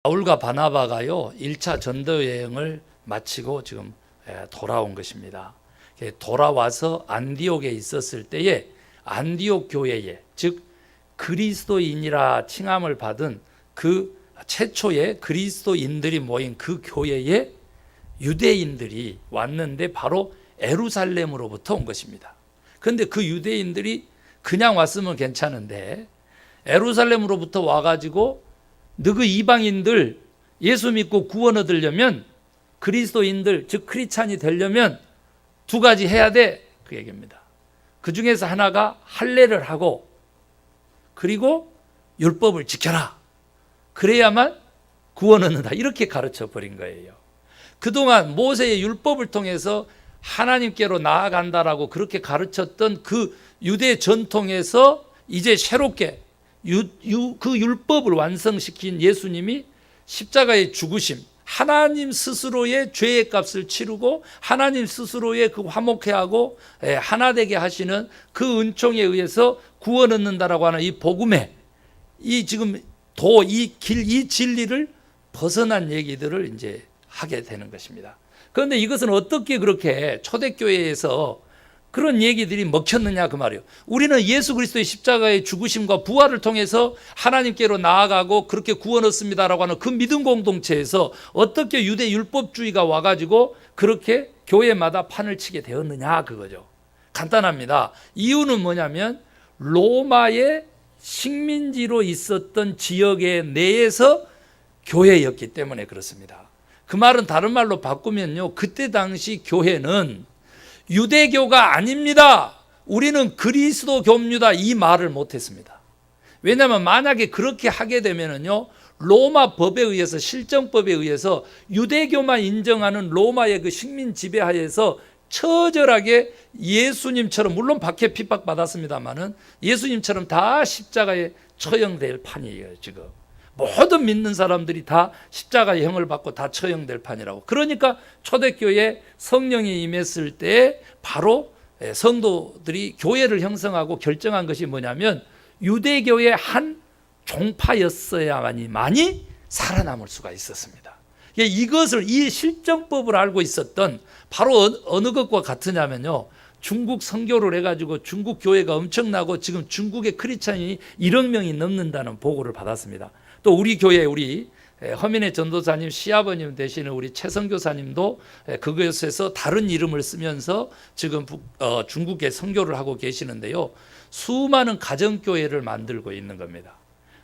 바울과 바나바가요 1차 전도 여행을 마치고 지금 돌아온 것입니다. 돌아와서 안디옥에 있었을 때에 안디옥 교회에, 즉 그리스도인이라 칭함을 받은 그 최초의 그리스도인들이 모인 그 교회에 유대인들이 왔는데 바로 예루살렘으로부터 온 것입니다. 그런데 그 유대인들이 그냥 왔으면 괜찮은데 예루살렘으로부터 와가지고 너그 이방인들 예수 믿고 구원 얻으려면, 그리스도인들 즉 크리스찬이 되려면 두 가지 해야 돼, 그 얘기입니다. 그 중에서 하나가 할례를 하고 그리고 율법을 지켜라, 그래야만 구원 얻는다, 이렇게 가르쳐 버린 거예요. 그동안 모세의 율법을 통해서 하나님께로 나아간다라고 그렇게 가르쳤던 그 유대 전통에서 이제 새롭게 그 율법을 완성시킨 예수님이 십자가의 죽으심, 하나님 스스로의 죄의 값을 치르고 하나님 스스로의 그 화목해 하고 하나 되게 하시는 그 은총에 의해서 구원 얻는다라고 하는 이 복음에, 이 지금 이 진리를 벗어난 얘기들을 이제 하게 되는 것입니다. 그런데 이것은 어떻게 그렇게 초대교회에서 그런 얘기들이 먹혔느냐 그 말이에요. 우리는 예수 그리스도의 십자가의 죽으심과 부활을 통해서 하나님께로 나아가고 그렇게 구원 얻습니다라고 하는 그 믿음 공동체에서 어떻게 유대 율법주의가 와가지고 그렇게 교회마다 판을 치게 되었느냐 그거죠. 간단합니다. 이유는 뭐냐면 로마의 식민지로 있었던 지역의 내에서 교회였기 때문에 그렇습니다. 그 말은 다른 말로 바꾸면요, 그때 당시 교회는 유대교가 아닙니다, 우리는 그리스도교입니다, 이 말을 못했습니다. 왜냐하면 만약에 그렇게 하게 되면요, 로마 법에 의해서, 실정법에 의해서 유대교만 인정하는 로마의 그 식민 지배하에서 처절하게 예수님처럼, 물론 박해 핍박 받았습니다만은 예수님처럼 다 십자가에 처형될 판이에요. 지금 모든 믿는 사람들이 다 십자가의 형을 받고 다 처형될 판이라고. 그러니까 초대교회에 성령이 임했을 때 바로 성도들이 교회를 형성하고 결정한 것이 뭐냐면 유대교의 한 종파였어야만이 살아남을 수가 있었습니다. 이것을, 이 실정법을 알고 있었던, 바로 어느 것과 같으냐면요, 중국 선교를 해가지고 중국 교회가 엄청나고 지금 중국의 크리스찬이 1억 명이 넘는다는 보고를 받았습니다. 또 우리 교회, 우리 허민의 전도사님 시아버님 되시는 우리 최성교사님도 그것에서 다른 이름을 쓰면서 지금 중국에 선교를 하고 계시는데요, 수많은 가정교회를 만들고 있는 겁니다.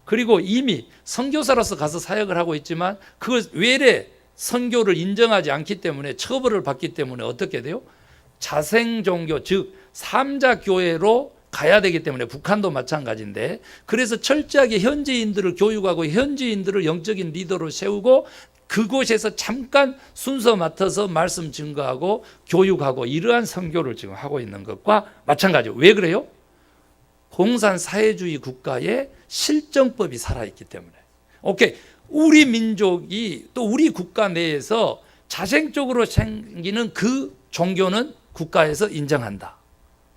그리고 이미 선교사로서 가서 사역을 하고 있지만 그걸 외래 선교를 인정하지 않기 때문에, 처벌을 받기 때문에 어떻게 돼요? 자생종교, 즉 3자 교회로 가야 되기 때문에, 북한도 마찬가지인데, 그래서 철저하게 현지인들을 교육하고 현지인들을 영적인 리더로 세우고 그곳에서 잠깐 순서 맡아서 말씀 증거하고 교육하고, 이러한 선교를 지금 하고 있는 것과 마찬가지예요. 왜 그래요? 공산 사회주의 국가의 실정법이 살아있기 때문에. 오케이, 우리 민족이 또 우리 국가 내에서 자생적으로 생기는 그 종교는 국가에서 인정한다,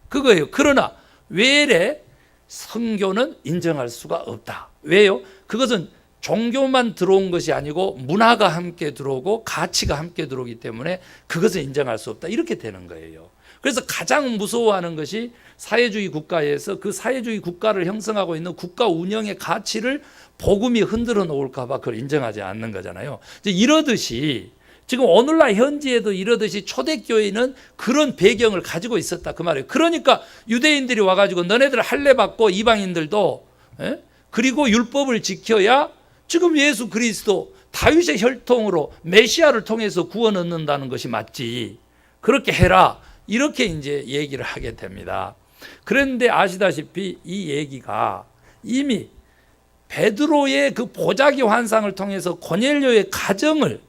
그거예요. 그러나 외래 선교는 인정할 수가 없다. 왜요? 그것은 종교만 들어온 것이 아니고 문화가 함께 들어오고 가치가 함께 들어오기 때문에 그것을 인정할 수 없다, 이렇게 되는 거예요. 그래서 가장 무서워하는 것이 사회주의 국가에서 그 사회주의 국가를 형성하고 있는 국가 운영의 가치를 복음이 흔들어 놓을까 봐 그걸 인정하지 않는 거잖아요. 이제 이러듯이 지금 오늘날 현지에도 이러듯이 초대교회는 그런 배경을 가지고 있었다, 그 말이에요. 그러니까 유대인들이 와가지고 너네들 할례 받고, 이방인들도 그리고 율법을 지켜야 지금 예수 그리스도 다윗의 혈통으로 메시아를 통해서 구원 얻는다는 것이 맞지, 그렇게 해라, 이렇게 이제 얘기를 하게 됩니다. 그런데 아시다시피 이 얘기가 이미 베드로의 그 보자기 환상을 통해서 고넬료의 가정을,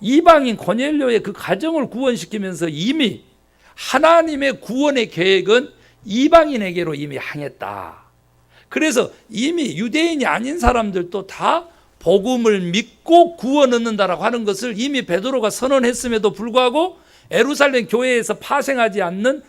이방인 고넬료의 그 가정을 구원시키면서 이미 하나님의 구원의 계획은 이방인에게로 이미 향했다. 그래서 이미 유대인이 아닌 사람들도 다 복음을 믿고 구원 얻는다라고 하는 것을 이미 베드로가 선언했음에도 불구하고 예루살렘 교회에서 파생하지 않는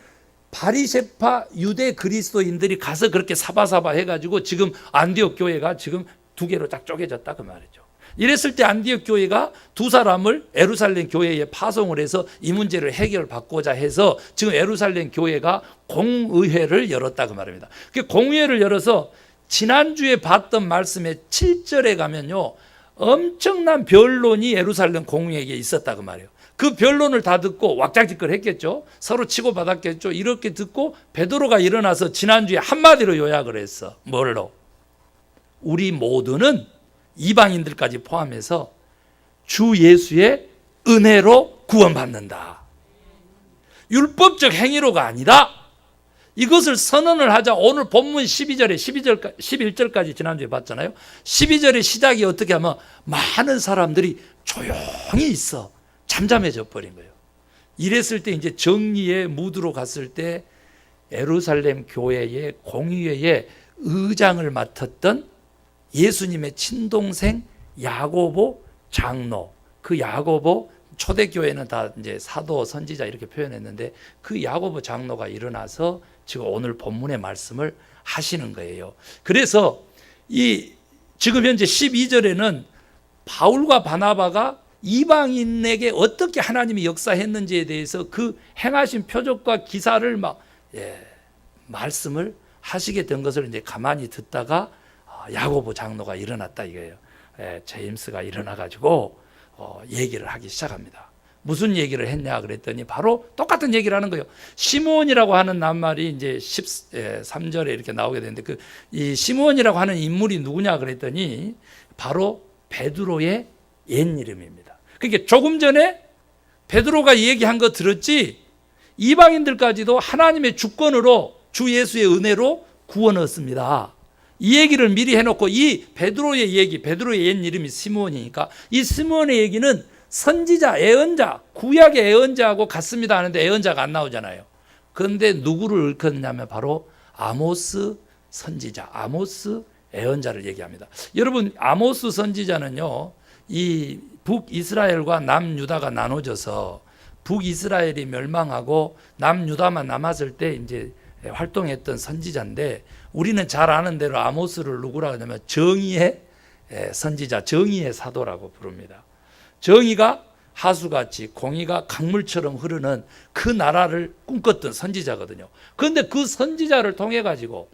바리새파 유대 그리스도인들이 가서 그렇게 사바사바 해가지고 지금 안디옥 교회가 지금 두 개로 딱 쪼개졌다, 그 말이죠. 이랬을 때 안디옥 교회가 두 사람을 예루살렘 교회에 파송을 해서 이 문제를 해결받고자 해서 지금 예루살렘 교회가 공의회를 열었다 그 말입니다. 그 공의회를 열어서 지난주에 봤던 말씀의 7절에 가면요, 엄청난 변론이 예루살렘 공의회에 있었다 그 말이에요. 그 변론을 다 듣고 왁자지껄 했겠죠. 서로 치고받았겠죠. 이렇게 듣고 베드로가 일어나서 지난주에 한마디로 요약을 했어. 뭘로? 우리 모두는 이방인들까지 포함해서 주 예수의 은혜로 구원받는다. 율법적 행위로가 아니다. 이것을 선언을 하자. 오늘 본문 11절까지 지난주에 봤잖아요. 12절의 시작이 어떻게 하면 많은 사람들이 조용히 있어. 잠잠해져 버린 거예요. 이랬을 때 이제 정리의 무드로 갔을 때 예루살렘 교회의 공의회의 의장을 맡았던 예수님의 친동생 야고보 장로, 그 야고보, 초대교회는 다 이제 사도 선지자 이렇게 표현했는데 그 야고보 장로가 일어나서 지금 오늘 본문의 말씀을 하시는 거예요. 그래서 지금 현재 12절에는 바울과 바나바가 이방인에게 어떻게 하나님이 역사했는지에 대해서 그 행하신 표적과 기사를 말씀을 하시게 된 것을 이제 가만히 듣다가 야고보 장로가 일어났다 이거예요. 제임스가 일어나가지고 얘기를 하기 시작합니다. 무슨 얘기를 했냐 그랬더니 바로 똑같은 얘기를 하는 거예요. 시므온이라고 하는 낱말이 이제 13절에 이렇게 나오게 되는데 이 시므온이라고 하는 인물이 누구냐 그랬더니 바로 베드로의 옛 이름입니다. 그러니까 조금 전에 베드로가 얘기한 거 들었지 이방인들까지도 하나님의 주권으로 주 예수의 은혜로 구원 얻습니다. 이 얘기를 미리 해놓고 이 베드로의 얘기, 베드로의 옛 이름이 시므온이니까 이 시므온의 얘기는 선지자, 예언자, 구약의 예언자하고 같습니다 하는데 예언자가 안 나오잖아요. 그런데 누구를 일컫느냐면 바로 아모스 선지자, 아모스 예언자를 얘기합니다. 여러분 아모스 선지자는요, 이 북이스라엘과 남유다가 나눠져서 북이스라엘이 멸망하고 남유다만 남았을 때 이제 활동했던 선지자인데 우리는 잘 아는 대로 아모스를 누구라고 하냐면 정의의 선지자, 정의의 사도라고 부릅니다. 정의가 하수같이 공의가 강물처럼 흐르는 그 나라를 꿈꿨던 선지자거든요. 그런데 그 선지자를 통해 가지고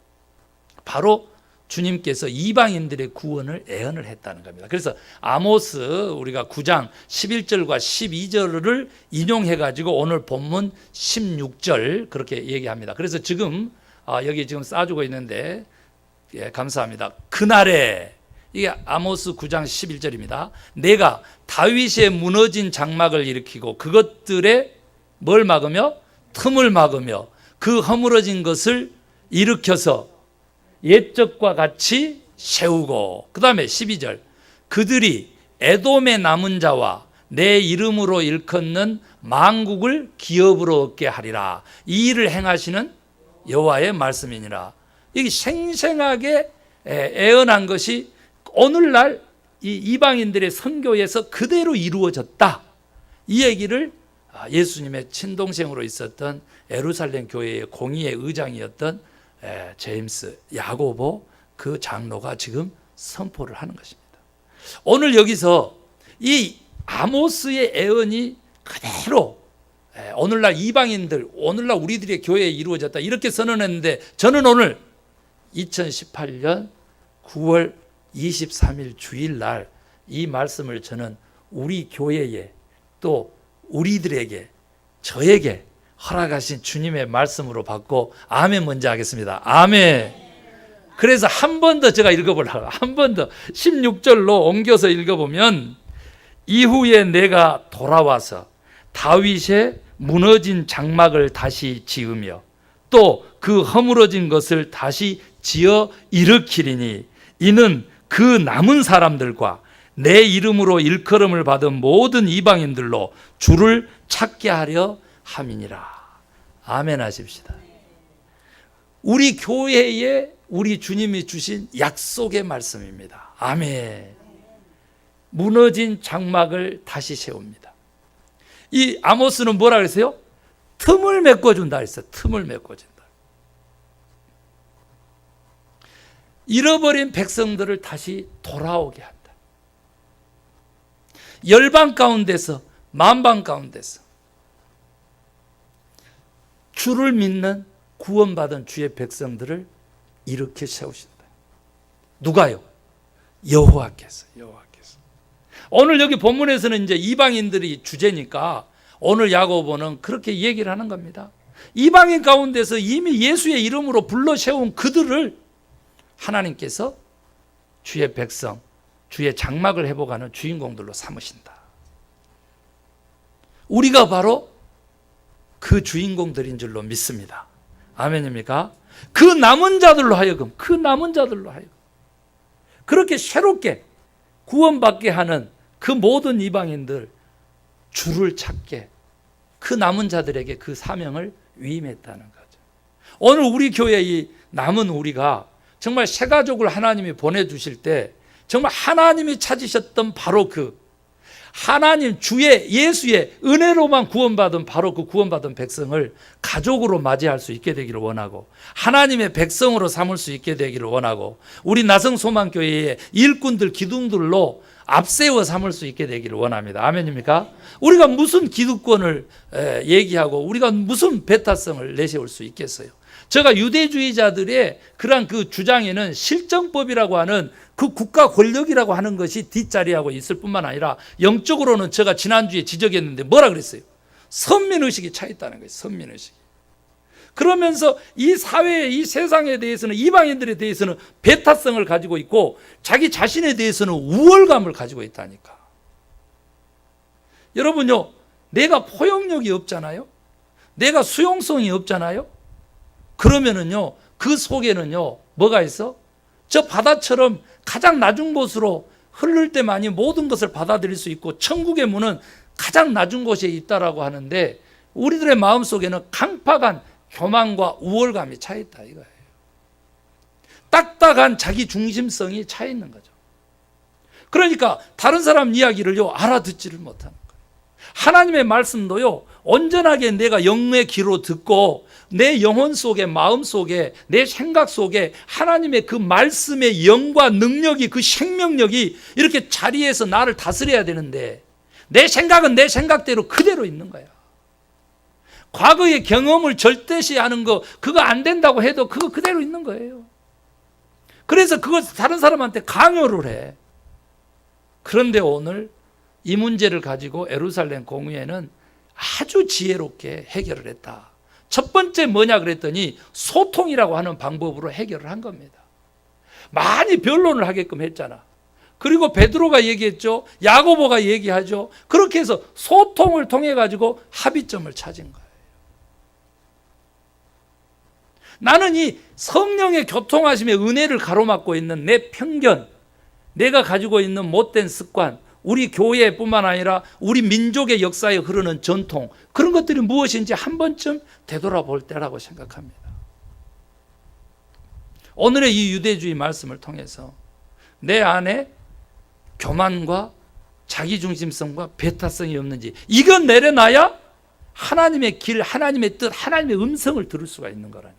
바로 주님께서 이방인들의 구원을 예언을 했다는 겁니다. 그래서 아모스 우리가 9장 11절과 12절을 인용해 가지고 오늘 본문 16절 그렇게 얘기합니다. 그래서 지금 여기 지금 싸주고 있는데 감사합니다. 그날에 이게 아모스 9장 11절입니다. 내가 다윗의 무너진 장막을 일으키고 그것들의 뭘 막으며 틈을 막으며 그 허물어진 것을 일으켜서 옛적과 같이 세우고 그 다음에 12절 그들이 에돔의 남은 자와 내 이름으로 일컫는 만국을 기업으로 얻게 하리라. 이 일을 행하시는 여호와의 말씀이니라. 이게 생생하게 예언한 것이 오늘날 이 이방인들의 선교에서 그대로 이루어졌다. 이 얘기를 예수님의 친동생으로 있었던 예루살렘 교회의 공의의 의장이었던 제임스 야고보 그 장로가 지금 선포를 하는 것입니다. 오늘 여기서 이 아모스의 예언이 그대로 오늘날 이방인들, 오늘날 우리들의 교회에 이루어졌다 이렇게 선언했는데 저는 오늘 2018년 9월 23일 주일날 이 말씀을 저는 우리 교회에 또 우리들에게 저에게 허락하신 주님의 말씀으로 받고 아멘 먼저 하겠습니다. 아멘. 그래서 한 번 더 제가 읽어보려고 한 번 더 16절로 옮겨서 읽어보면 이후에 내가 돌아와서 다윗의 무너진 장막을 다시 지으며 또 그 허물어진 것을 다시 지어 일으키리니 이는 그 남은 사람들과 내 이름으로 일컬음을 받은 모든 이방인들로 주를 찾게 하려 함이니라. 아멘 하십시다. 우리 교회에 우리 주님이 주신 약속의 말씀입니다. 아멘. 무너진 장막을 다시 세웁니다. 이 아모스는 뭐라 그랬어요? 틈을 메꿔준다 했어요. 틈을 메꿔준다. 잃어버린 백성들을 다시 돌아오게 한다. 열방 가운데서, 만방 가운데서 주를 믿는 구원받은 주의 백성들을 이렇게 세우신다. 누가요? 여호와께서. 오늘 여기 본문에서는 이제 이방인들이 주제니까 오늘 야고보는 그렇게 얘기를 하는 겁니다. 이방인 가운데서 이미 예수의 이름으로 불러 세운 그들을 하나님께서 주의 백성, 주의 장막을 회복하는 주인공들로 삼으신다. 우리가 바로 그 주인공들인 줄로 믿습니다. 아멘입니까? 그 남은 자들로 하여금 그렇게 새롭게 구원받게 하는 그 모든 이방인들, 주를 찾게, 그 남은 자들에게 그 사명을 위임했다는 거죠. 오늘 우리 교회의 남은 우리가 정말 새 가족을 하나님이 보내주실 때 정말 하나님이 찾으셨던 바로 그 하나님 주의 예수의 은혜로만 구원받은 바로 그 구원받은 백성을 가족으로 맞이할 수 있게 되기를 원하고, 하나님의 백성으로 삼을 수 있게 되기를 원하고, 우리 나성소망교회의 일꾼들 기둥들로 앞세워 삼을 수 있게 되기를 원합니다. 아멘입니까? 우리가 무슨 기득권을 얘기하고 우리가 무슨 배타성을 내세울 수 있겠어요? 제가 유대주의자들의 그러한 그 주장에는 실정법이라고 하는 그 국가 권력이라고 하는 것이 뒷자리하고 있을 뿐만 아니라 영적으로는 제가 지난주에 지적했는데 뭐라 그랬어요? 선민의식이 차 있다는 거예요. 선민의식이. 그러면서 이 사회에, 이 세상에 대해서는, 이방인들에 대해서는 배타성을 가지고 있고 자기 자신에 대해서는 우월감을 가지고 있다니까. 여러분요, 내가 포용력이 없잖아요. 내가 수용성이 없잖아요. 그러면은요, 그 속에는요, 뭐가 있어? 저 바다처럼 가장 낮은 곳으로 흐를 때만이 모든 것을 받아들일 수 있고 천국의 문은 가장 낮은 곳에 있다라고 하는데, 우리들의 마음속에는 강팍한 교만과 우월감이 차 있다 이거예요. 딱딱한 자기 중심성이 차 있는 거죠. 그러니까 다른 사람 이야기를요 알아듣지를 못하는 거예요. 하나님의 말씀도요 온전하게 내가 영의 귀로 듣고 내 영혼 속에, 마음 속에, 내 생각 속에 하나님의 그 말씀의 영과 능력이, 그 생명력이 이렇게 자리에서 나를 다스려야 되는데 내 생각은 내 생각대로 그대로 있는 거야. 과거의 경험을 절대시하는 거, 그거 안 된다고 해도 그거 그대로 있는 거예요. 그래서 그걸 다른 사람한테 강요를 해. 그런데 오늘 이 문제를 가지고 예루살렘 공의회는 아주 지혜롭게 해결을 했다. 첫 번째 뭐냐 그랬더니 소통이라고 하는 방법으로 해결을 한 겁니다. 많이 변론을 하게끔 했잖아. 그리고 베드로가 얘기했죠. 야고보가 얘기하죠. 그렇게 해서 소통을 통해 가지고 합의점을 찾은 거예요. 나는 이 성령의 교통하심의 은혜를 가로막고 있는 내 편견, 내가 가지고 있는 못된 습관, 우리 교회뿐만 아니라 우리 민족의 역사에 흐르는 전통, 그런 것들이 무엇인지 한 번쯤 되돌아볼 때라고 생각합니다. 오늘의 이 유대주의 말씀을 통해서 내 안에 교만과 자기중심성과 배타성이 없는지 이건 내려놔야 하나님의 길, 하나님의 뜻, 하나님의 음성을 들을 수가 있는 거라니까.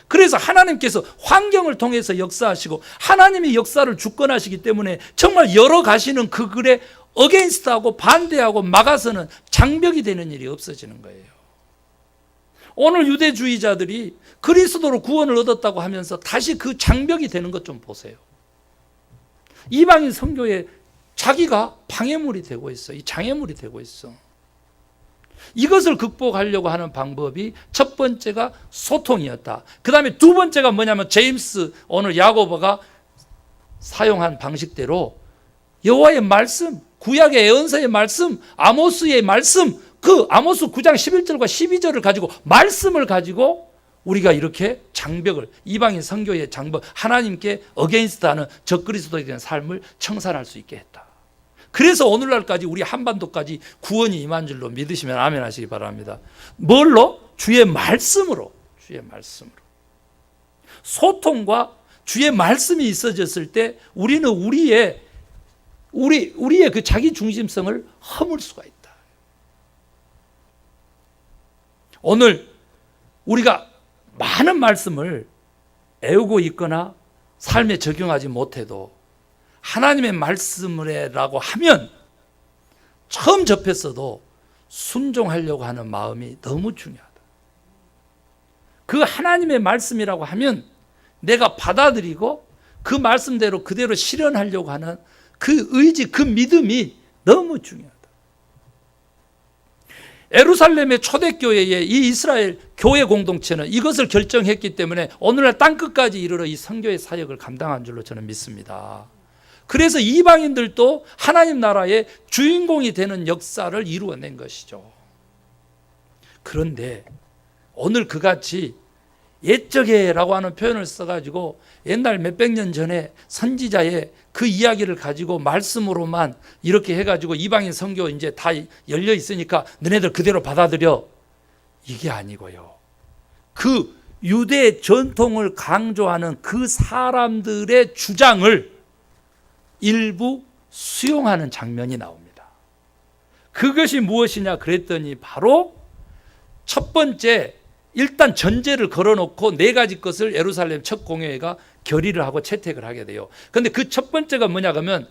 그래서 하나님께서 환경을 통해서 역사하시고 하나님의 역사를 주권하시기 때문에 정말 열어가시는 그 글에 어게인스트하고 반대하고 막아서는 장벽이 되는 일이 없어지는 거예요. 오늘 유대주의자들이 그리스도로 구원을 얻었다고 하면서 다시 그 장벽이 되는 것 좀 보세요. 이방인 선교에 자기가 방해물이 되고 있어. 이 장애물이 되고 있어. 이것을 극복하려고 하는 방법이 첫 번째가 소통이었다. 그 다음에 두 번째가 뭐냐면 제임스, 오늘 야고보가 사용한 방식대로 여호와의 말씀, 구약의 예언서의 말씀, 아모스의 말씀, 그 아모스 9장 11절과 12절을 가지고 말씀을 가지고 우리가 이렇게 장벽을, 이방인 선교의 장벽, 하나님께 어게인스트하는 적그리스도에 대한 삶을 청산할 수 있게 했다. 그래서 오늘날까지 우리 한반도까지 구원이 임한 줄로 믿으시면 아멘 하시기 바랍니다. 뭘로? 주의 말씀으로. 주의 말씀으로. 소통과 주의 말씀이 있어졌을 때 우리는 우리의 그 자기 중심성을 허물 수가 있다. 오늘 우리가 많은 말씀을 애우고 있거나 삶에 적용하지 못해도 하나님의 말씀이라고 하면 처음 접했어도 순종하려고 하는 마음이 너무 중요하다. 그 하나님의 말씀이라고 하면 내가 받아들이고 그 말씀대로 그대로 실현하려고 하는 그 의지, 그 믿음이 너무 중요하다. 예루살렘의 초대교회의 이 이스라엘 교회 공동체는 이것을 결정했기 때문에 오늘날 땅끝까지 이르러 이 선교의 사역을 감당한 줄로 저는 믿습니다. 그래서 이방인들도 하나님 나라의 주인공이 되는 역사를 이루어낸 것이죠. 그런데 오늘 그같이 옛적에라고 하는 표현을 써가지고 옛날 몇백 년 전에 선지자의 그 이야기를 가지고 말씀으로만 이렇게 해가지고 이방인 선교 이제 다 열려 있으니까 너네들 그대로 받아들여, 이게 아니고요. 그 유대 전통을 강조하는 그 사람들의 주장을 일부 수용하는 장면이 나옵니다. 그것이 무엇이냐 그랬더니 바로 첫 번째, 일단 전제를 걸어놓고 네 가지 것을 예루살렘 첫 공회가 결의를 하고 채택을 하게 돼요. 그런데 그 첫 번째가 뭐냐 그러면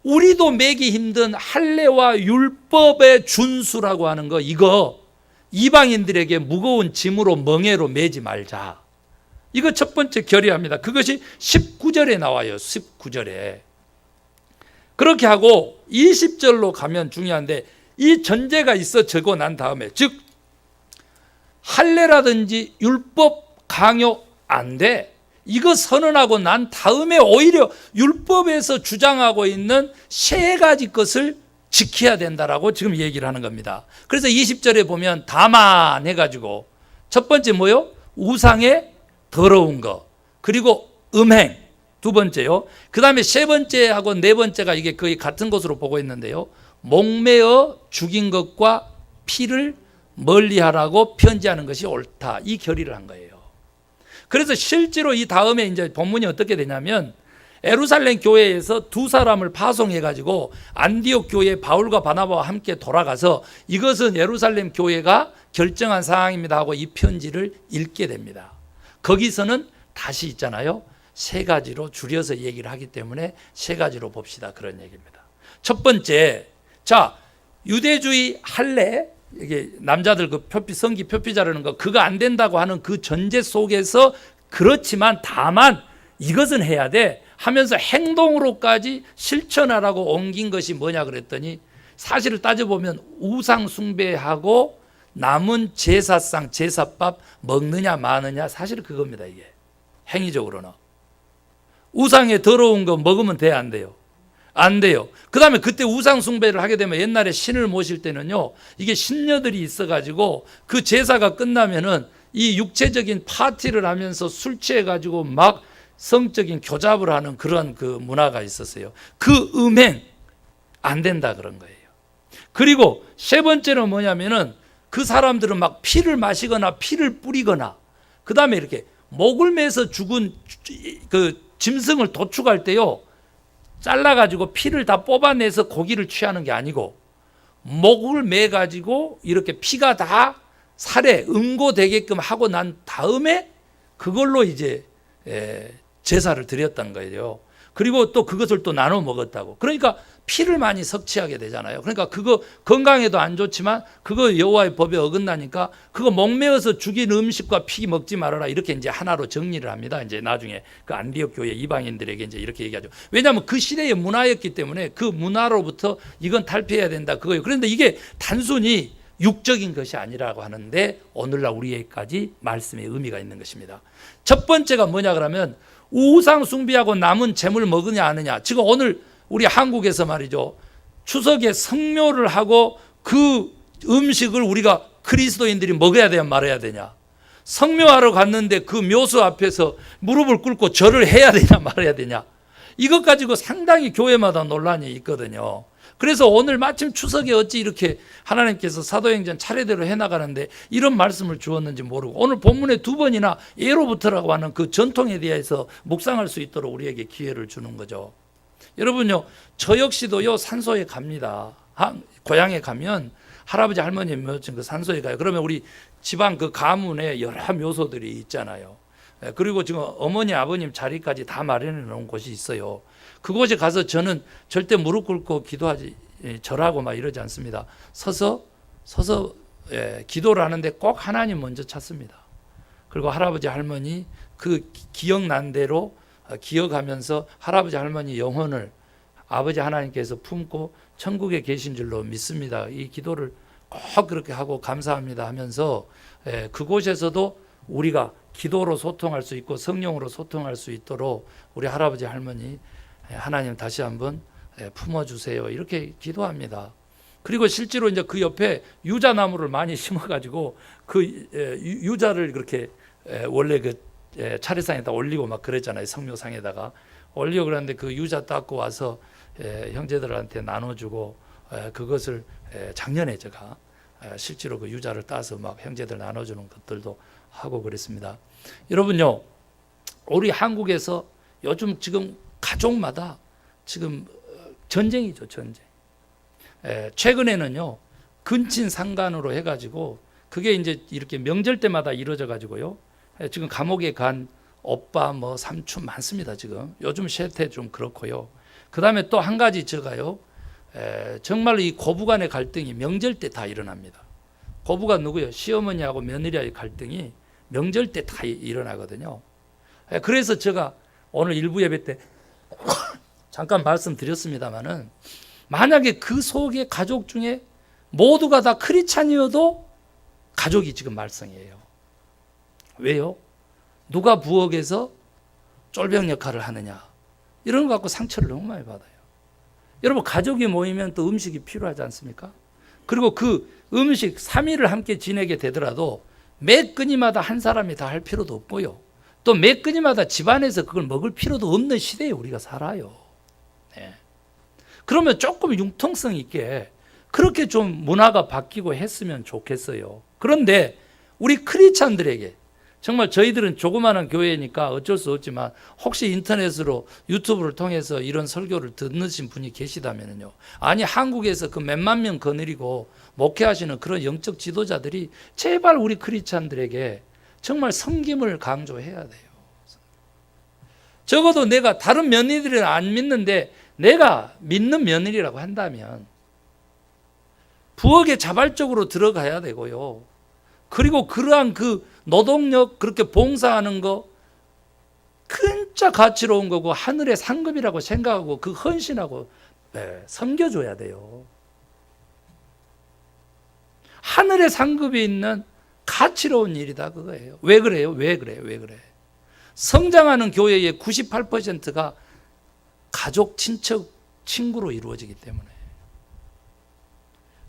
우리도 매기 힘든 할례와 율법의 준수라고 하는 거, 이거 이방인들에게 무거운 짐으로 멍에로 매지 말자. 이거 첫 번째 결의합니다. 그것이 19절에 나와요. 19절에. 그렇게 하고 20절로 가면 중요한데 이 전제가 있어 적어 난 다음에, 즉 할례라든지 율법 강요 안 돼. 이거 선언하고 난 다음에 오히려 율법에서 주장하고 있는 세 가지 것을 지켜야 된다라고 지금 얘기를 하는 겁니다. 그래서 20절에 보면 다만 해가지고 첫 번째 뭐요? 우상의 더러운 거, 그리고 음행 두 번째요. 그 다음에 세 번째하고 네 번째가 이게 거의 같은 것으로 보고 있는데요. 목매어 죽인 것과 피를 멀리하라고 편지하는 것이 옳다. 이 결의를 한 거예요. 그래서 실제로 이 다음에 이제 본문이 어떻게 되냐면 예루살렘 교회에서 두 사람을 파송해 가지고 안디옥 교회 바울과 바나바와 함께 돌아가서 이것은 예루살렘 교회가 결정한 사항입니다 하고 이 편지를 읽게 됩니다. 거기서는 다시 있잖아요. 세 가지로 줄여서 얘기를 하기 때문에 세 가지로 봅시다. 그런 얘기입니다. 첫 번째, 자, 유대주의 할례, 이게 남자들 그 표피, 성기 표피 자르는 거, 그거 안 된다고 하는 그 전제 속에서 그렇지만 다만 이것은 해야 돼 하면서 행동으로까지 실천하라고 옮긴 것이 뭐냐 그랬더니 사실을 따져보면 우상 숭배하고 남은 제사상, 제사밥 먹느냐 마느냐, 사실 그겁니다. 이게 행위적으로는 우상에 더러운 거 먹으면 돼, 안 돼요? 안 돼요. 그 다음에 그때 우상 숭배를 하게 되면 옛날에 신을 모실 때는요, 이게 신녀들이 있어가지고 그 제사가 끝나면은 이 육체적인 파티를 하면서 술 취해가지고 막 성적인 교잡을 하는 그런 그 문화가 있었어요. 그 음행 안 된다 그런 거예요. 그리고 세 번째는 뭐냐면은 그 사람들은 막 피를 마시거나 피를 뿌리거나, 그 다음에 이렇게 목을 매서 죽은 그 짐승을 도축할 때요, 잘라가지고 피를 다 뽑아내서 고기를 취하는 게 아니고 목을 매가지고 이렇게 피가 다 살에 응고되게끔 하고 난 다음에 그걸로 이제 제사를 드렸던 거예요. 그리고 또 그것을 또 나눠 먹었다고. 그러니까 피를 많이 섭취하게 되잖아요. 그러니까 그거 건강에도 안 좋지만 그거 여호와의 법에 어긋나니까 그거 목매어서 죽인 음식과 피 먹지 말아라, 이렇게 이제 하나로 정리를 합니다. 이제 나중에 그 안디옥 교회 이방인들에게 이제 이렇게 얘기하죠. 왜냐하면 그 시대의 문화였기 때문에 그 문화로부터 이건 탈피해야 된다 그거예요. 그런데 이게 단순히 육적인 것이 아니라고 하는데 오늘날 우리에게까지 말씀의 의미가 있는 것입니다. 첫 번째가 뭐냐 그러면 우상 숭배하고 남은 재물 먹으냐 안 하냐. 지금 오늘 우리 한국에서 말이죠, 추석에 성묘를 하고 그 음식을 우리가 그리스도인들이 먹어야 되냐 말아야 되냐. 성묘하러 갔는데 그 묘소 앞에서 무릎을 꿇고 절을 해야 되냐 말아야 되냐. 이것 가지고 상당히 교회마다 논란이 있거든요. 그래서 오늘 마침 추석에 어찌 이렇게 하나님께서 사도행전 차례대로 해나가는데 이런 말씀을 주었는지 모르고 오늘 본문에 두 번이나 예로부터라고 하는 그 전통에 대해서 묵상할 수 있도록 우리에게 기회를 주는 거죠. 여러분요, 저 역시도요 산소에 갑니다. 고향에 가면 할아버지 할머니 묘진 그 산소에 가요. 그러면 우리 집안 그 가문에 여러 묘소들이 있잖아요. 그리고 지금 어머니 아버님 자리까지 다 마련해 놓은 곳이 있어요. 그곳에 가서 저는 절대 무릎 꿇고 기도하지, 절하고 막 이러지 않습니다. 서서 기도를 하는데 꼭 하나님 먼저 찾습니다. 그리고 할아버지 할머니 그 기억난 대로 기억하면서 할아버지 할머니 영혼을 아버지 하나님께서 품고 천국에 계신 줄로 믿습니다. 이 기도를 꼭 그렇게 하고 감사합니다 하면서 그곳에서도 우리가 기도로 소통할 수 있고 성령으로 소통할 수 있도록 우리 할아버지 할머니 하나님 다시 한번 품어주세요 이렇게 기도합니다. 그리고 실제로 이제 그 옆에 유자나무를 많이 심어가지고 그 유자를 그렇게 원래 그 차례상에다 올리고 막 그랬잖아요. 성묘상에다가 올리고 그랬는데 그 유자 닦고 와서 형제들한테 나눠주고 그것을 작년에 제가 실제로 그 유자를 따서 막 형제들 나눠주는 것들도 하고 그랬습니다. 여러분요, 우리 한국에서 요즘 지금 가족마다 지금 전쟁이죠, 전쟁. 최근에는요, 근친상간으로 해가지고 그게 이제 이렇게 명절 때마다 이루어져 가지고요. 지금 감옥에 간 오빠 뭐 삼촌 많습니다. 지금 요즘 세태 좀 그렇고요. 그 다음에 또 한 가지 제가요, 정말로 이 고부간의 갈등이 명절 때 다 일어납니다. 고부가 누구요? 시어머니하고 며느리와의 갈등이 명절 때 다 일어나거든요. 그래서 제가 오늘 일부 예배 때 잠깐 말씀드렸습니다마는 만약에 그 속에 가족 중에 모두가 다 크리스찬이어도 가족이 지금 말썽이에요. 왜요? 누가 부엌에서 쫄병 역할을 하느냐 이런 거 갖고 상처를 너무 많이 받아요. 여러분 가족이 모이면 또 음식이 필요하지 않습니까? 그리고 그 음식 3일을 함께 지내게 되더라도 매 끼니마다 한 사람이 다 할 필요도 없고요. 또 매 끼니마다 집안에서 그걸 먹을 필요도 없는 시대에 우리가 살아요. 네. 그러면 조금 융통성 있게 그렇게 좀 문화가 바뀌고 했으면 좋겠어요. 그런데 우리 크리스찬들에게 정말 저희들은 조그마한 교회니까 어쩔 수 없지만 혹시 인터넷으로 유튜브를 통해서 이런 설교를 듣는 분이 계시다면요. 아니 한국에서 그 몇만 명 거느리고 목회하시는 그런 영적 지도자들이 제발 우리 크리스찬들에게 정말 섬김을 강조해야 돼요. 적어도 내가 다른 며느리들은 안 믿는데 내가 믿는 며느리라고 한다면 부엌에 자발적으로 들어가야 되고요. 그리고 그러한 그 노동력 그렇게 봉사하는 거 진짜 가치로운 거고 하늘의 상급이라고 생각하고 그 헌신하고 섬겨줘야 돼요. 하늘의 상급이 있는 가치로운 일이다 그거예요. 왜 그래요? 왜 그래? 성장하는 교회의 98%가 가족, 친척, 친구로 이루어지기 때문에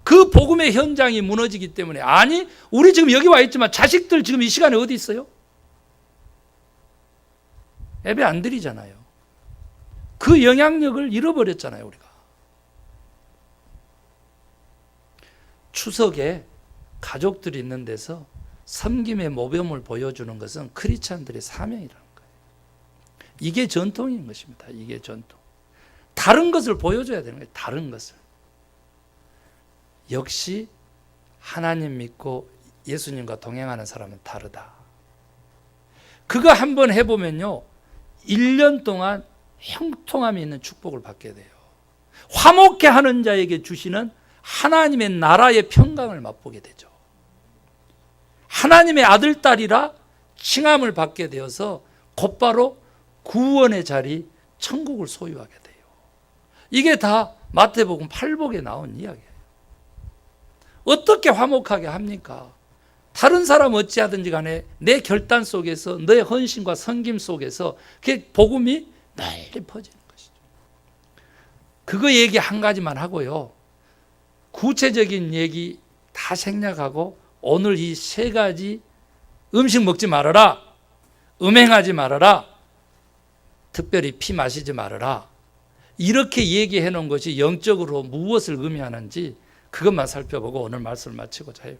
그 복음의 현장이 무너지기 때문에 아니 우리 지금 여기 와 있지만 자식들 지금 이 시간에 어디 있어요? 예배 안 드리잖아요. 그 영향력을 잃어버렸잖아요 우리가. 추석에 가족들이 있는 데서 섬김의 모범을 보여주는 것은 크리스찬들의 사명이라는 거예요. 이게 전통인 것입니다. 이게 전통. 다른 것을 보여줘야 되는 거예요. 다른 것을. 역시 하나님 믿고 예수님과 동행하는 사람은 다르다. 그거 한번 해보면요 1년 동안 형통함이 있는 축복을 받게 돼요. 화목해 하는 자에게 주시는 하나님의 나라의 평강을 맛보게 되죠. 하나님의 아들, 딸이라 칭함을 받게 되어서 곧바로 구원의 자리 천국을 소유하게 돼요. 이게 다 마태복음 8복에 나온 이야기예요. 어떻게 화목하게 합니까? 다른 사람 어찌하든지 간에 내 결단 속에서 너의 헌신과 섬김 속에서 그 복음이 널리 퍼지는 것이죠. 그거 얘기 한 가지만 하고요. 구체적인 얘기 다 생략하고 오늘 이 세 가지 음식 먹지 말아라, 음행하지 말아라, 특별히 피 마시지 말아라 이렇게 얘기해 놓은 것이 영적으로 무엇을 의미하는지 그것만 살펴보고 오늘 말씀을 마치고자 해요.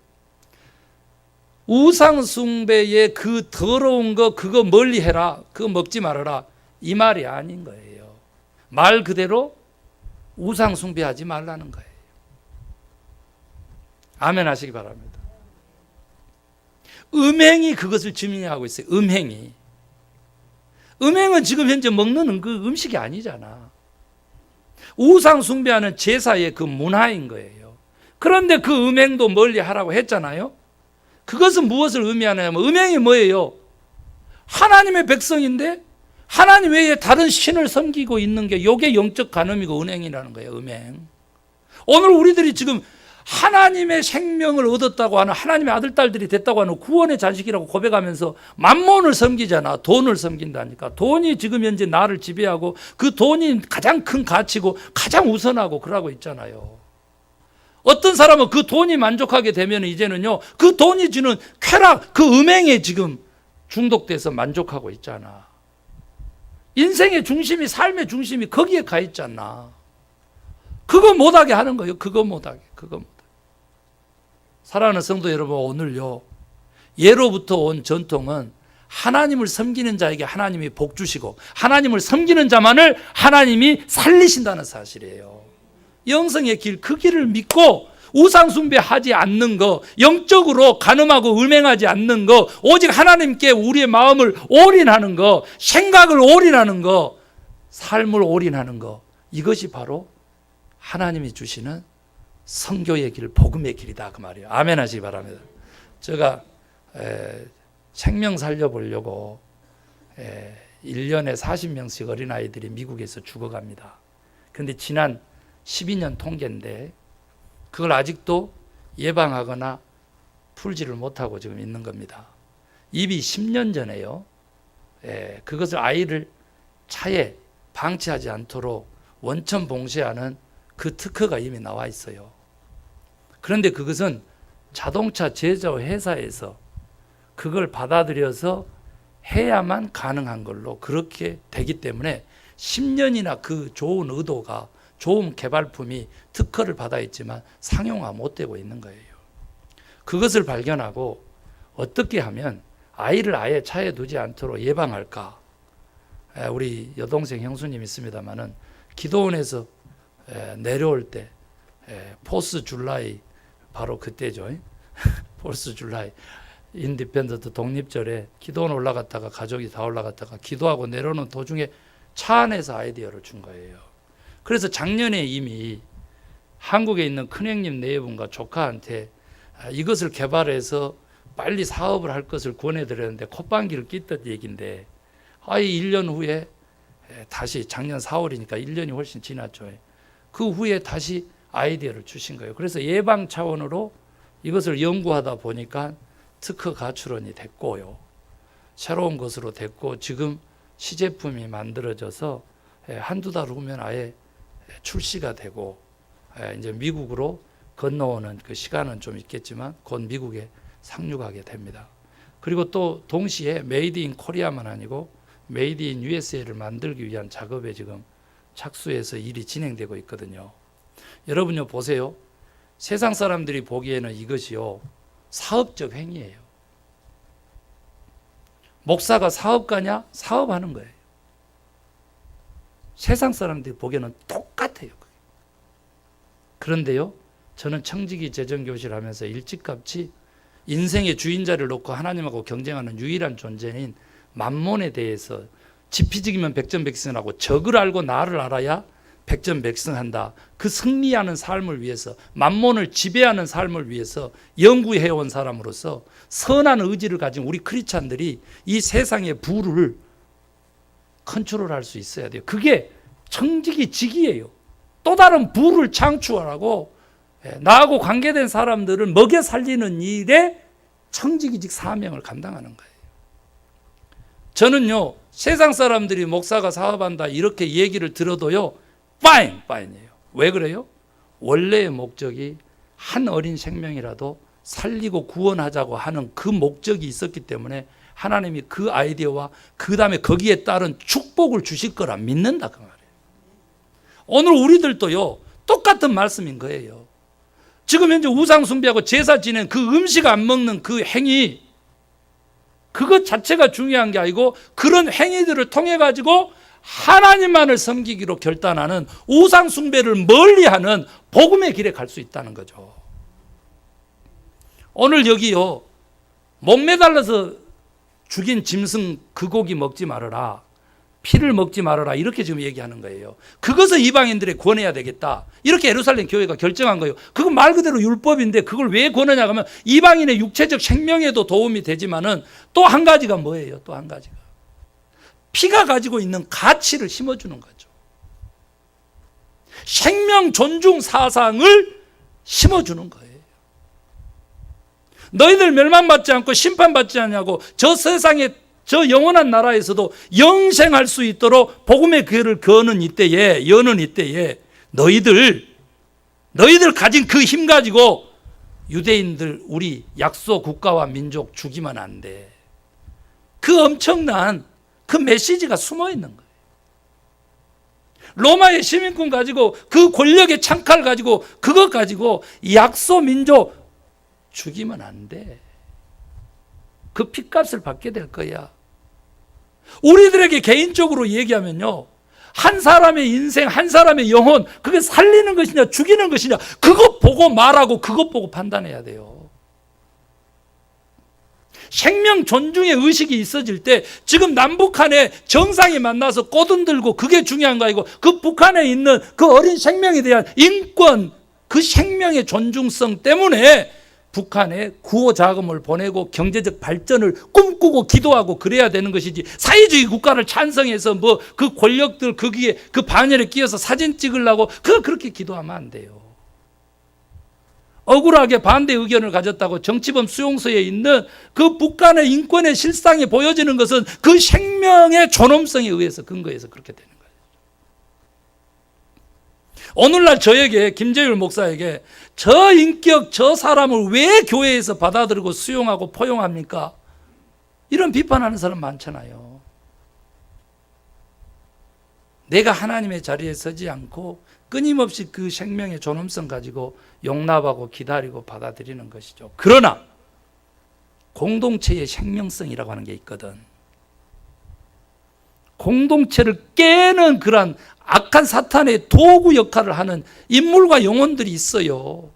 우상 숭배의 그 더러운 거 그거 멀리 해라, 그거 먹지 말아라 이 말이 아닌 거예요. 말 그대로 우상 숭배하지 말라는 거예요. 아멘 하시기 바랍니다. 음행이 그것을 증명하고 있어요. 음행은 지금 현재 먹는 그 음식이 아니잖아. 우상 숭배하는 제사의 그 문화인 거예요. 그런데 그 음행도 멀리 하라고 했잖아요. 그것은 무엇을 의미하냐면, 음행이 뭐예요? 하나님의 백성인데 하나님 외에 다른 신을 섬기고 있는 게, 이게 영적 간음이고 은행이라는 거예요. 음행. 오늘 우리들이 지금 하나님의 생명을 얻었다고 하는, 하나님의 아들 딸들이 됐다고 하는 구원의 자식이라고 고백하면서 만몬을 섬기잖아. 돈을 섬긴다니까. 돈이 지금 현재 나를 지배하고 그 돈이 가장 큰 가치고 가장 우선하고 그러고 있잖아요. 어떤 사람은 그 돈이 만족하게 되면 이제는요, 그 돈이 주는 쾌락, 그 음행에 지금 중독돼서 만족하고 있잖아. 인생의 중심이, 삶의 중심이 거기에 가 있잖아. 그거 못하게 하는 거예요. 그거 못하게. 사랑하는 성도 여러분, 오늘요, 예로부터 온 전통은 하나님을 섬기는 자에게 하나님이 복 주시고 하나님을 섬기는 자만을 하나님이 살리신다는 사실이에요. 영성의 길, 그 길을 믿고 우상 숭배하지 않는 거, 영적으로 간음하고 음행하지 않는 거, 오직 하나님께 우리의 마음을 올인하는 거, 생각을 올인하는 거, 삶을 올인하는 거, 이것이 바로 하나님이 주시는 선교의 길, 복음의 길이다, 그 말이에요. 아멘 하시기 바랍니다. 제가 생명 살려보려고 1년에 40명씩 어린아이들이 미국에서 죽어갑니다. 그런데 지난 12년 통계인데 그걸 아직도 예방하거나 풀지를 못하고 지금 있는 겁니다. 이미 10년 전에요, 그것을 아이를 차에 방치하지 않도록 원천 봉쇄하는 그 특허가 이미 나와 있어요. 그런데 그것은 자동차 제조 회사에서 그걸 받아들여서 해야만 가능한 걸로 그렇게 되기 때문에 10년이나 그 좋은 의도가, 좋은 개발품이 특허를 받아 있지만 상용화 못 되고 있는 거예요. 그것을 발견하고 어떻게 하면 아이를 아예 차에 두지 않도록 예방할까? 우리 여동생 형수님 있습니다만은 기도원에서 내려올 때 포스 줄라이, 바로 그때죠. 포스 줄라이 인디펜던트 독립절에 기도원 올라갔다가 가족이 다 올라갔다가 기도하고 내려오는 도중에 차 안에서 아이디어를 준 거예요. 그래서 작년에 이미 한국에 있는 큰형님 네 분과 조카한테 이것을 개발해서 빨리 사업을 할 것을 권해드렸는데 콧방귀를 뀌던 얘기인데, 아이 1년 후에 다시, 작년 4월이니까 1년이 훨씬 지났죠. 그 후에 다시 아이디어를 주신 거예요. 그래서 예방 차원으로 이것을 연구하다 보니까 특허 가출원이 됐고요, 새로운 것으로 됐고, 지금 시제품이 만들어져서 한두 달 후면 아예 출시가 되고, 이제 미국으로 건너오는 그 시간은 좀 있겠지만 곧 미국에 상륙하게 됩니다. 그리고 또 동시에 메이드 인 코리아만 아니고 메이드 인 USA를 만들기 위한 작업에 지금 착수해서 일이 진행되고 있거든요. 여러분요, 보세요. 세상 사람들이 보기에는 이것이요, 사업적 행위예요. 목사가 사업가냐? 사업하는 거예요. 세상 사람들이 보기에는 똑같아요. 그런데요, 저는 청지기 재정교실 하면서 일찌감치 인생의 주인자를 놓고 하나님하고 경쟁하는 유일한 존재인 만몬에 대해서 지피지기면 백전백승하고 적을 알고 나를 알아야 백전백승한다. 그 승리하는 삶을 위해서, 만몬을 지배하는 삶을 위해서 연구해온 사람으로서 선한 의지를 가진 우리 크리스찬들이 이 세상의 부를 컨트롤할 수 있어야 돼요. 그게 청지기 직이에요. 또 다른 부를 창출하고 나하고 관계된 사람들을 먹여 살리는 일에 청지기직 사명을 감당하는 거예요. 저는요, 세상 사람들이 목사가 사업한다 이렇게 얘기를 들어도요, 파인이에요. 왜 그래요? 원래의 목적이 한 어린 생명이라도 살리고 구원하자고 하는 그 목적이 있었기 때문에 하나님이 그 아이디어와 그 다음에 거기에 따른 축복을 주실 거라 믿는다, 그 말이에요. 오늘 우리들도요, 똑같은 말씀인 거예요. 지금 현재 우상 숭배하고 제사 지낸 그 음식 안 먹는 그 행위, 그것 자체가 중요한 게 아니고 그런 행위들을 통해 가지고 하나님만을 섬기기로 결단하는 우상 숭배를 멀리하는 복음의 길에 갈 수 있다는 거죠. 오늘 여기요, 목매달려서 죽인 짐승 그 고기 먹지 말아라. 피를 먹지 말아라 이렇게 지금 얘기하는 거예요. 그것을 이방인들에 권해야 되겠다 이렇게 예루살렘 교회가 결정한 거예요. 그건 말 그대로 율법인데 그걸 왜 권하냐 하면 이방인의 육체적 생명에도 도움이 되지만은 또 한 가지가 뭐예요? 또 한 가지가 피가 가지고 있는 가치를 심어주는 거죠. 생명 존중 사상을 심어주는 거예요. 너희들 멸망받지 않고 심판받지 않냐고 저 세상에 저 영원한 나라에서도 영생할 수 있도록 복음의 기회를 여는 이때에 너희들 가진 그 힘 가지고 유대인들 우리 약소 국가와 민족 죽이면 안 돼. 그 엄청난 그 메시지가 숨어 있는 거예요. 로마의 시민권 가지고 그 권력의 창칼 가지고 그것 가지고 약소 민족 죽이면 안 돼. 그 핏값을 받게 될 거야. 우리들에게 개인적으로 얘기하면요, 한 사람의 인생, 한 사람의 영혼, 그게 살리는 것이냐 죽이는 것이냐 그것 보고 말하고 그것 보고 판단해야 돼요. 생명 존중의 의식이 있어질 때 지금 남북한의 정상이 만나서 꼬든들고 그게 중요한 거 아니고 그 북한에 있는 그 어린 생명에 대한 인권, 그 생명의 존중성 때문에 북한에 구호 자금을 보내고 경제적 발전을 꿈꾸고 기도하고 그래야 되는 것이지, 사회주의 국가를 찬성해서 뭐 그 권력들 거기에 그 반열에 끼어서 사진 찍으려고 그렇게 기도하면 안 돼요. 억울하게 반대 의견을 가졌다고 정치범 수용소에 있는 그 북한의 인권의 실상이 보여지는 것은 그 생명의 존엄성에 의해서 근거해서 그렇게 되는 거예요. 오늘날 저에게, 김재율 목사에게 저 인격, 저 사람을 왜 교회에서 받아들이고 수용하고 포용합니까? 이런 비판하는 사람 많잖아요. 내가 하나님의 자리에 서지 않고 끊임없이 그 생명의 존엄성 가지고 용납하고 기다리고 받아들이는 것이죠. 그러나 공동체의 생명성이라고 하는 게 있거든. 공동체를 깨는 그러한 악한 사탄의 도구 역할을 하는 인물과 영혼들이 있어요.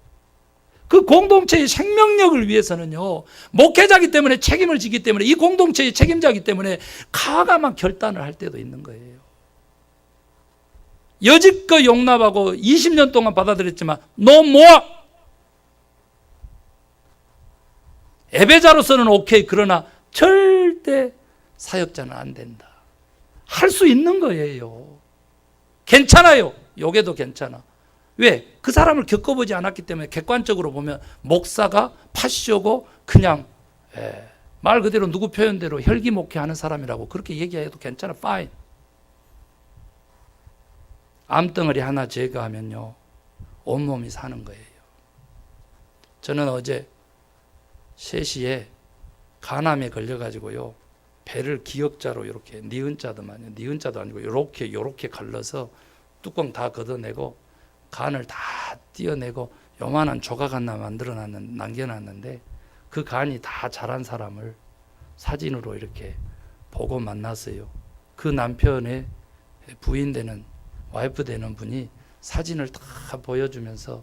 그 공동체의 생명력을 위해서는요, 목회자이기 때문에 책임을 지기 때문에, 이 공동체의 책임자이기 때문에 과감한 결단을 할 때도 있는 거예요. 여지껏 용납하고 20년 동안 받아들였지만 너 뭐야? 예배자로서는 오케이. 그러나 절대 사역자는 안 된다. 할 수 있는 거예요. 괜찮아요. 요게도 괜찮아. 왜? 그 사람을 겪어보지 않았기 때문에 객관적으로 보면 목사가 파쇼고 그냥 말 그대로 누구 표현대로 혈기 목회하는 사람이라고 그렇게 얘기해도 괜찮아. 파인. 암덩어리 하나 제거하면요, 온몸이 사는 거예요. 저는 어제 3시에 간암에 걸려가지고요, 배를 기역자로 이렇게 니은자도 아니고 요렇게 갈라서 뚜껑 다 걷어내고 간을 다 띄어내고 요만한 조각 하나 남겨놨는데 그 간이 다 자란 사람을 사진으로 이렇게 보고 만났어요. 그 남편의 부인 되는, 와이프 되는 분이 사진을 다 보여주면서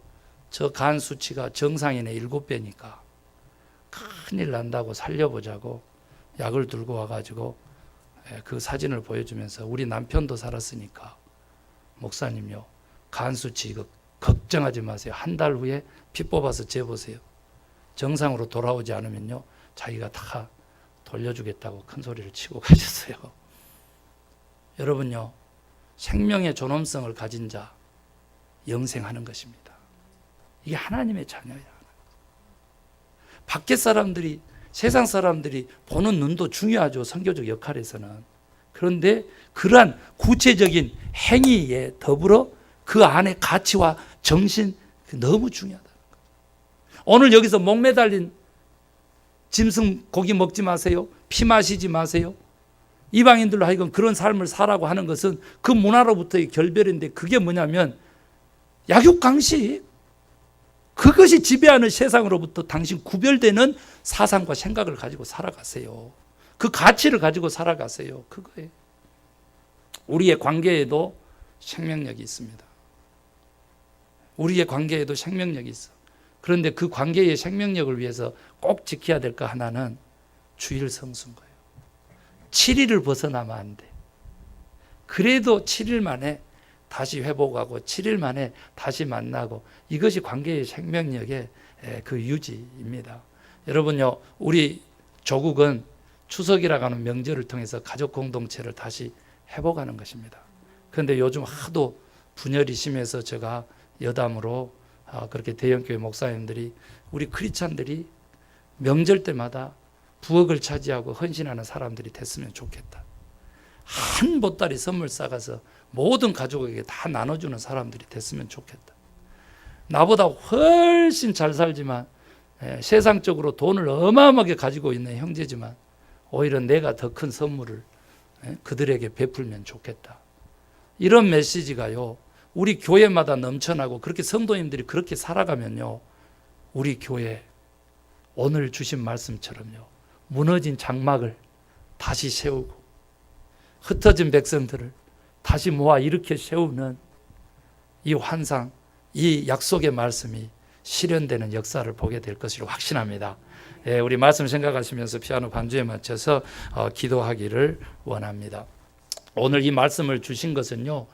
저 간 수치가 정상인의 7배니까 큰일 난다고 살려보자고 약을 들고 와가지고 그 사진을 보여주면서 우리 남편도 살았으니까 목사님요, 간 수치 이거 걱정하지 마세요. 한 달 후에 피 뽑아서 재보세요. 정상으로 돌아오지 않으면요 자기가 다 돌려주겠다고 큰 소리를 치고 가셨어요. 여러분요, 생명의 존엄성을 가진 자 영생하는 것입니다. 이게 하나님의 자녀야. 밖에 사람들이, 세상 사람들이 보는 눈도 중요하죠. 선교적 역할에서는. 그런데 그러한 구체적인 행위에 더불어 그 안에 가치와 정신, 너무 중요하다는 거예요. 오늘 여기서 목 매달린 짐승 고기 먹지 마세요. 피 마시지 마세요. 이방인들로 하여금 그런 삶을 살라고 하는 것은 그 문화로부터의 결별인데, 그게 뭐냐면 약육강식, 그것이 지배하는 세상으로부터 당신 구별되는 사상과 생각을 가지고 살아가세요. 그 가치를 가지고 살아가세요. 그거예요. 우리의 관계에도 생명력이 있습니다. 우리의 관계에도 생명력이 있어. 그런데 그 관계의 생명력을 위해서 꼭 지켜야 될 거 하나는 주일 성수인 거예요. 7일을 벗어나면 안 돼. 그래도 7일 만에 다시 회복하고 7일 만에 다시 만나고, 이것이 관계의 생명력의 그 유지입니다. 여러분요, 우리 조국은 추석이라고 하는 명절을 통해서 가족 공동체를 다시 회복하는 것입니다. 그런데 요즘 하도 분열이 심해서 제가 여담으로 그렇게 대형교회 목사님들이 우리 크리스찬들이 명절 때마다 부엌을 차지하고 헌신하는 사람들이 됐으면 좋겠다. 한 보따리 선물 싸가서 모든 가족에게 다 나눠주는 사람들이 됐으면 좋겠다. 나보다 훨씬 잘 살지만 세상적으로 돈을 어마어마하게 가지고 있는 형제지만 오히려 내가 더 큰 선물을 그들에게 베풀면 좋겠다. 이런 메시지가요, 우리 교회마다 넘쳐나고 그렇게 성도님들이 그렇게 살아가면요, 우리 교회 오늘 주신 말씀처럼요, 무너진 장막을 다시 세우고 흩어진 백성들을 다시 모아 일으켜 세우는 이 환상, 이 약속의 말씀이 실현되는 역사를 보게 될 것으로 확신합니다. 우리 말씀 생각하시면서 피아노 반주에 맞춰서 기도하기를 원합니다. 오늘 이 말씀을 주신 것은요,